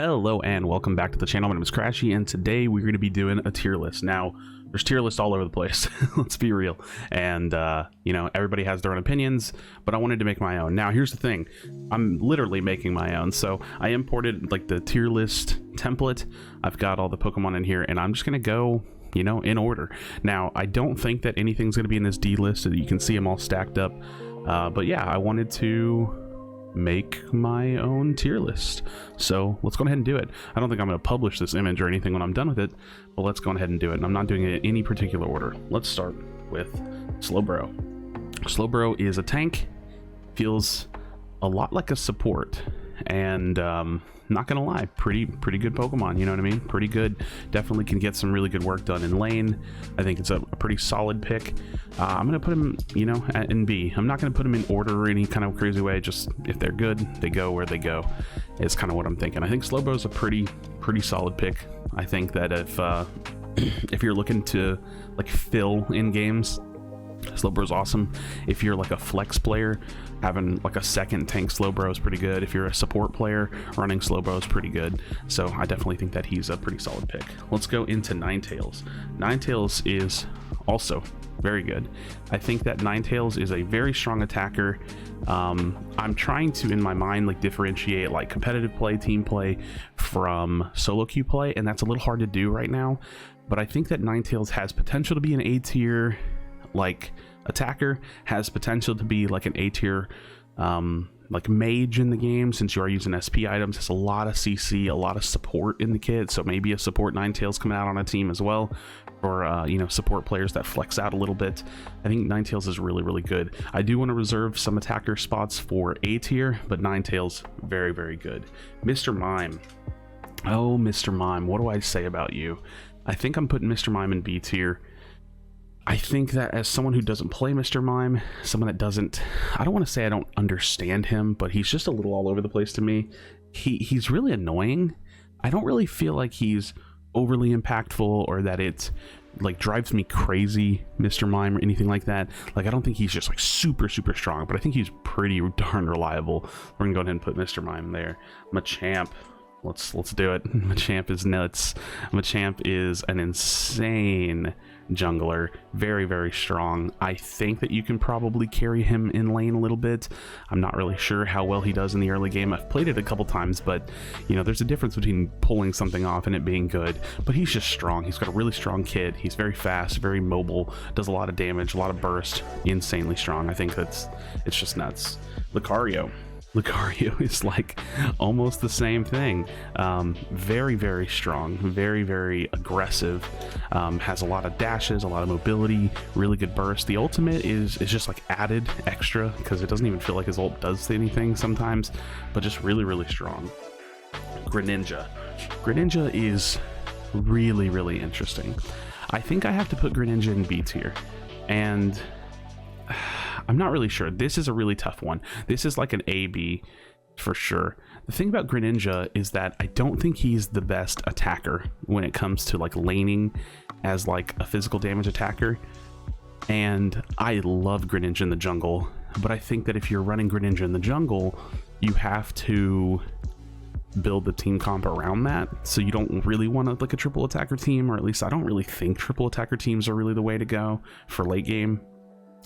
Hello and welcome back to the channel. My name is Krashy and today we're going to be doing a tier list. Now, there's tier lists all over the place, let's be real. And, you know, everybody has their own opinions, but I wanted to make my own. Now, here's the thing. I'm literally making my own. So I imported like the tier list template. I've got all the Pokemon in here and I'm just going to go, you know, in order. Now, I don't think that anything's going to be in this D list so that you can see them all stacked up. But yeah, I wanted to make my own tier list, so let's go ahead and do it. I don't think I'm going to publish this image or anything when I'm done with it, but let's go ahead and do it. And I'm not doing it in any particular order. Let's start with Slowbro. Slowbro is a tank, feels a lot like a support, and not gonna lie, pretty good Pokemon, you know what I mean? Pretty good. Definitely can get some really good work done in lane. I think it's a pretty solid pick. I'm gonna put him, you know, in B. I'm not gonna put him in order or any kind of crazy way. Just if they're good, they go where they go. Is kind of what I'm thinking. I think Slowbro's a pretty solid pick. I think that if if you're looking to like fill in games, Slowbro's awesome. If you're like a flex player, having like a second tank Slowbro is pretty good. If you're a support player, running Slowbro is pretty good. So I definitely think that he's a pretty solid pick. Let's go into Ninetales. Ninetales is also very good. I think that Ninetales is a very strong attacker. I'm trying to, in my mind, like differentiate like competitive play, team play from solo queue play, and that's a little hard to do right now. But I think that Ninetales has potential to be an A tier like attacker, has potential to be like an A tier like mage in the game, since you are using SP items. Has a lot of CC, a lot of support in the kit, so maybe a support Ninetales coming out on a team as well, or you know, support players that flex out a little bit. I think Ninetales is really good. I do want to reserve some attacker spots for A tier, but Ninetales very good. Mr. Mime. Oh, Mr. Mime, what do I say about you? I think I'm putting Mr. Mime in B tier. I think that as someone who doesn't play Mr. Mime, someone that doesn't, I don't want to say I don't understand him, but he's just a little all over the place to me. He's really annoying. I don't really feel like he's overly impactful or that it like drives me crazy, Mr. Mime, or anything like that. Like, I don't think he's just like super strong, but I think he's pretty darn reliable. We're gonna go ahead and put Mr. Mime there. Machamp. Let's do it. Machamp is nuts. Machamp is an insane jungler, very strong. I think that you can probably carry him in lane a little bit. I'm not really sure how well he does in the early game. I've played it a couple times, but you know, there's a difference between pulling something off and it being good. But he's just strong. He's got a really strong kit. He's very fast, very mobile, does a lot of damage, a lot of burst, insanely strong. I think it's just nuts. Lucario is like almost the same thing. Very strong, very aggressive, has a lot of dashes, a lot of mobility, really good burst. The ultimate is just like added extra, because it doesn't even feel like his ult does anything sometimes, but just really strong. Greninja is really interesting. I think I have to put Greninja in B tier, and I'm not really sure. This is a really tough one. This is like an A-B for sure. The thing about Greninja is that I don't think he's the best attacker when it comes to like laning as like a physical damage attacker. And I love Greninja in the jungle, but I think that if you're running Greninja in the jungle, you have to build the team comp around that. So you don't really want like a triple attacker team, or at least I don't really think triple attacker teams are really the way to go for late game.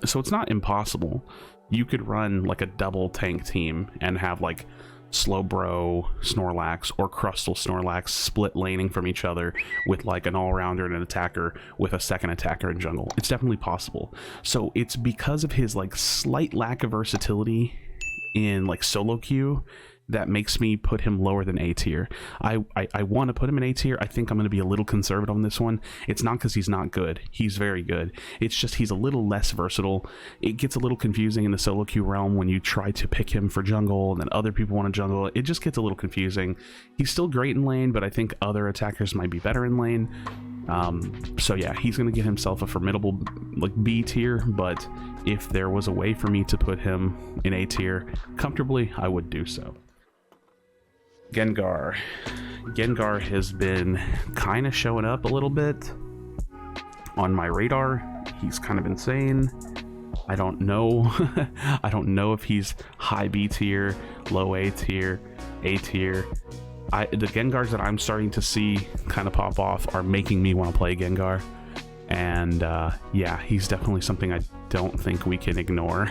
So it's not impossible. You could run like a double tank team and have like Slowbro Snorlax or Crustal Snorlax split laning from each other with like an all-rounder and an attacker with a second attacker in jungle. It's definitely possible. So it's because of his like slight lack of versatility in like solo queue that makes me put him lower than A tier. I want to put him in A tier. I think I'm going to be a little conservative on this one. It's not because he's not good. He's very good. It's just he's a little less versatile. It gets a little confusing in the solo queue realm when you try to pick him for jungle and then other people want to jungle. It just gets a little confusing. He's still great in lane, but I think other attackers might be better in lane. So yeah, he's going to get himself a formidable like B tier, but if there was a way for me to put him in A tier comfortably, I would do so. Gengar has been kind of showing up a little bit on my radar. He's kind of insane. I don't know. I don't know if he's high B tier, low A tier, A tier. the Gengars that I'm starting to see kind of pop off are making me want to play Gengar. And yeah, he's definitely something I don't think we can ignore.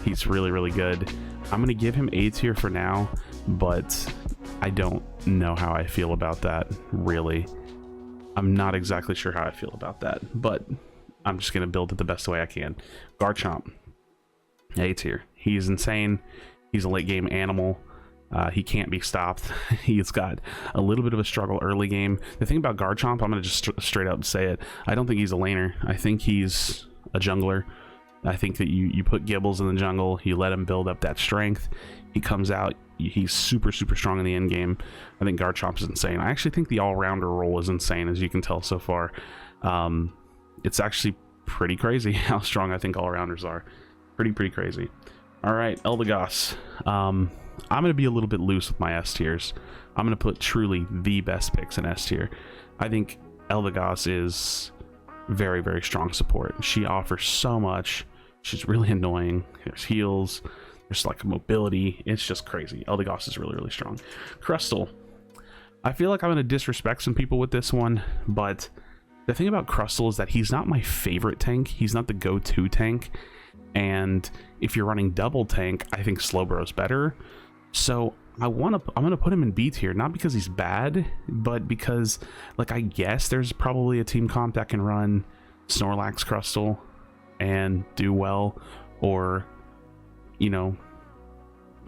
He's really, really good. I'm going to give him A tier for now, but I don't know how I feel about that, really. I'm not exactly sure how I feel about that, but I'm just going to build it the best way I can. Garchomp, A tier. He's insane. He's a late game animal. He can't be stopped. He's got a little bit of a struggle early game. The thing about Garchomp, I'm going to just straight up say it. I don't think he's a laner. I think he's a jungler. I think that you put Gibbles in the jungle, you let him build up that strength. He comes out, he's super, super strong in the end game. I think Garchomp is insane. I actually think the all-rounder role is insane, as you can tell so far. It's actually pretty crazy how strong I think all-rounders are. Pretty crazy. All right, Eldegoss. I'm going to be a little bit loose with my S tiers. I'm going to put truly the best picks in S tier. I think Eldegoss is very, very strong support. She offers so much. She's really annoying. There's heals. There's like mobility. It's just crazy. Eldegoss is really, really strong. Crustle. I feel like I'm going to disrespect some people with this one, but the thing about Crustle is that he's not my favorite tank. He's not the go-to tank. And if you're running double tank, I think Slowbro's better. So I'm gonna put him in B tier, not because he's bad, but because, like, I guess there's probably a team comp that can run Snorlax Crustle and do well, or, you know,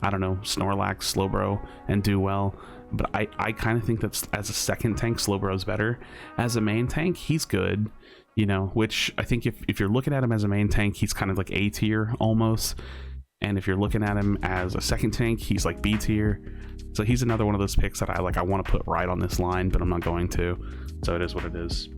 I don't know, Snorlax Slowbro and do well. But I kind of think that as a second tank, Slowbro's better. As a main tank, he's good, you know, which I think if you're looking at him as a main tank, he's kind of like A tier almost. And if you're looking at him as a second tank, he's like B tier. So he's another one of those picks that I want to put right on this line, but I'm not going to. So it is what it is.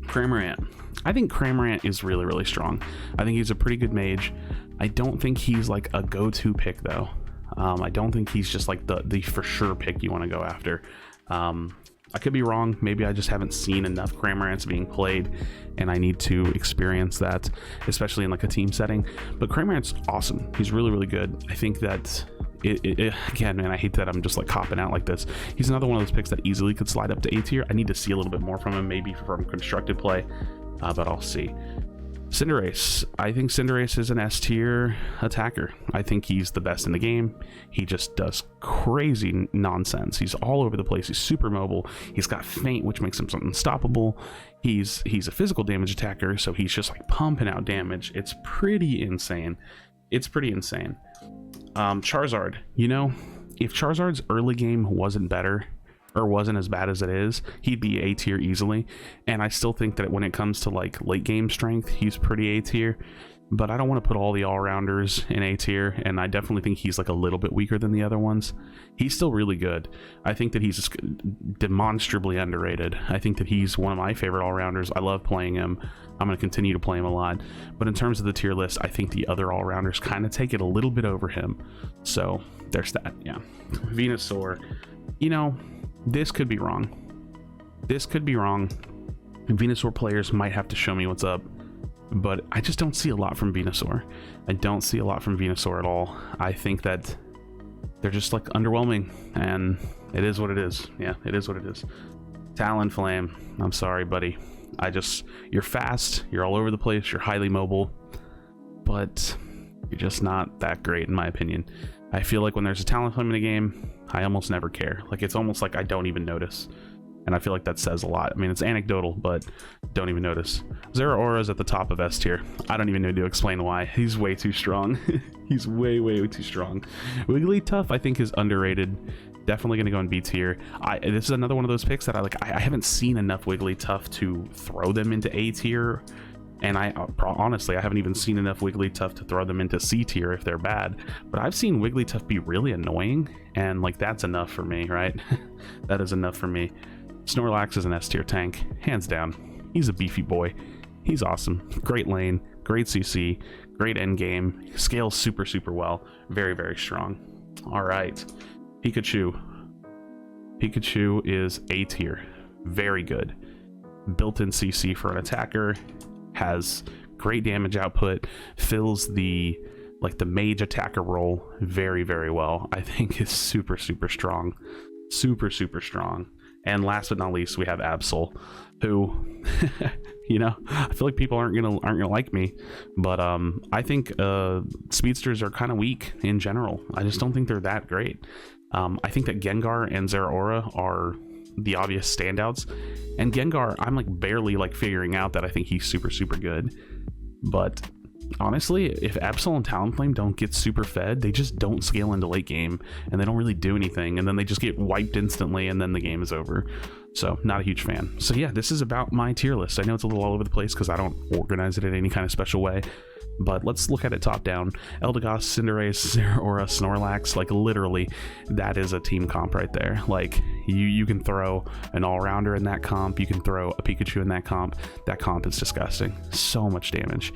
Cramorant. I think Cramorant is really, really strong. I think he's a pretty good mage. I don't think he's like a go-to pick though. I don't think he's just like the for sure pick you want to go after. I could be wrong. Maybe I just haven't seen enough Cramorants being played and I need to experience that, especially in like a team setting. But Cramorant's awesome. He's really, really good. I think that again, man, I hate that I'm just like copping out like this. He's another one of those picks that easily could slide up to A tier. I need to see a little bit more from him, maybe from constructed play, but I'll see. Cinderace. I think Cinderace is an S tier attacker. I think he's the best in the game. He just does crazy nonsense. He's all over the place. He's super mobile. He's got feint, which makes him unstoppable. He's a physical damage attacker, so he's just like pumping out damage. It's pretty insane. It's pretty insane. Charizard. You know, if Charizard's early game wasn't better, or wasn't as bad as it is, he'd be A tier easily. And I still think that when it comes to like late game strength, he's pretty A tier. But I don't want to put all the all-rounders in A tier, and I definitely think he's like a little bit weaker than the other ones. He's still really good. I think that he's demonstrably underrated. I think that he's one of my favorite all-rounders. I love playing him. I'm going to continue to play him a lot. But in terms of the tier list, I think the other all-rounders kind of take it a little bit over him. So there's that, yeah. Venusaur. You know, this could be wrong. This could be wrong. Venusaur players might have to show me what's up, but I just don't see a lot from Venusaur. I don't see a lot from Venusaur at all. I think that they're just like underwhelming, and it is what it is. Yeah, it is what it is. Talonflame. I'm sorry, buddy. You're fast, you're all over the place, you're highly mobile, but you're just not that great in my opinion. I feel like when there's a Talonflame in a game, I almost never care. Like, it's almost like I don't even notice. And I feel like that says a lot. I mean, it's anecdotal, but don't even notice. Zeraora's at the top of S tier. I don't even know to explain why. He's way too strong. He's way too strong. Wigglytuff, I think, is underrated. Definitely going to go in B tier. This is another one of those picks that I haven't seen enough Wigglytuff to throw them into A tier. And honestly, I haven't even seen enough Wigglytuff to throw them into C tier if they're bad. But I've seen Wigglytuff be really annoying, and like that's enough for me, right? That is enough for me. Snorlax is an S tier tank, hands down. He's a beefy boy. He's awesome. Great lane, great CC, great end game. Scales super well. Very strong. All right, Pikachu. Pikachu is A tier. Very good. Built-in CC for an attacker. Has great damage output, fills the mage attacker role very well. I think is super strong. super, super strong. And last but not least, we have Absol, who, you know, I feel like people aren't gonna like me, but I think speedsters are kind of weak in general. I just don't think they're that great. I think that Gengar and Zeraora are the obvious standouts, and Gengar, I'm like barely like figuring out that I think he's super, super good. But honestly, if Absol and Talonflame don't get super fed, they just don't scale into late game, and they don't really do anything, and then they just get wiped instantly, and then the game is over. So not a huge fan. So yeah, this is about my tier list. I know it's a little all over the place because I don't organize it in any kind of special way, but let's look at it top down. Eldegoss, Cinderace, Zeraora, Snorlax, like literally that is a team comp right there. Like you can throw an all-rounder in that comp, you can throw a Pikachu in that comp. That comp is disgusting. So much damage.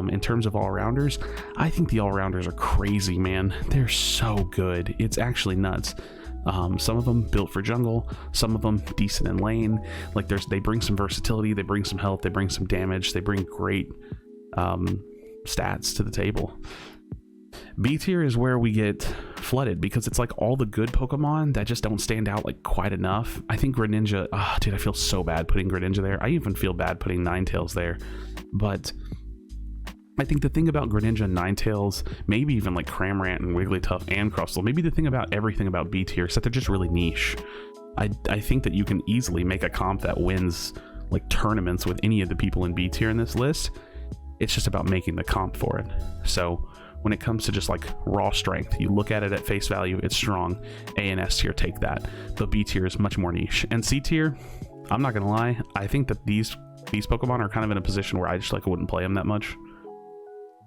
In terms of all-rounders, I think the all-rounders are crazy, man. They're so good. It's actually nuts. Some of them built for jungle, some of them decent in lane. Like they bring some versatility, they bring some health, they bring some damage, they bring great stats to the table. B tier is where we get flooded because it's like all the good Pokemon that just don't stand out like quite enough. I think Greninja, dude, I feel so bad putting Greninja there. I even feel bad putting Ninetales there, but I think the thing about Greninja and Ninetales, maybe even like Cramorant and Wigglytuff and Crustle, maybe the thing about everything about B tier is that they're just really niche. I think that you can easily make a comp that wins like tournaments with any of the people in B tier in this list. It's just about making the comp for it. So when it comes to just like raw strength, you look at it at face value, it's strong. A and S tier take that, but B tier is much more niche. And C tier, I'm not gonna lie, I think that these Pokemon are kind of in a position where I just like wouldn't play them that much.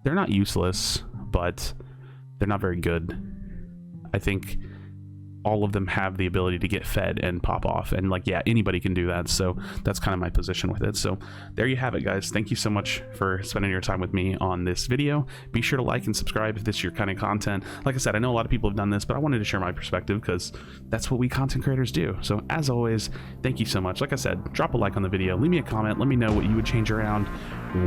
They're not useless, but they're not very good. I think all of them have the ability to get fed and pop off, and like, yeah, anybody can do that. So that's kind of my position with it. So there you have it, guys. Thank you so much for spending your time with me on this video. Be sure to like and subscribe if this is your kind of content. Like I said, I know a lot of people have done this, but I wanted to share my perspective because that's what we content creators do. So as always, thank you so much. Like I said, drop a like on the video, leave me a comment, let me know what you would change around,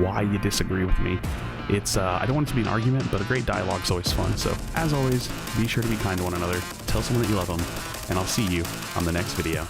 why you disagree with me. It's I don't want it to be an argument, but a great dialogue is always fun. So as always, be sure to be kind to one another, tell someone that you love them, and I'll see you on the next video.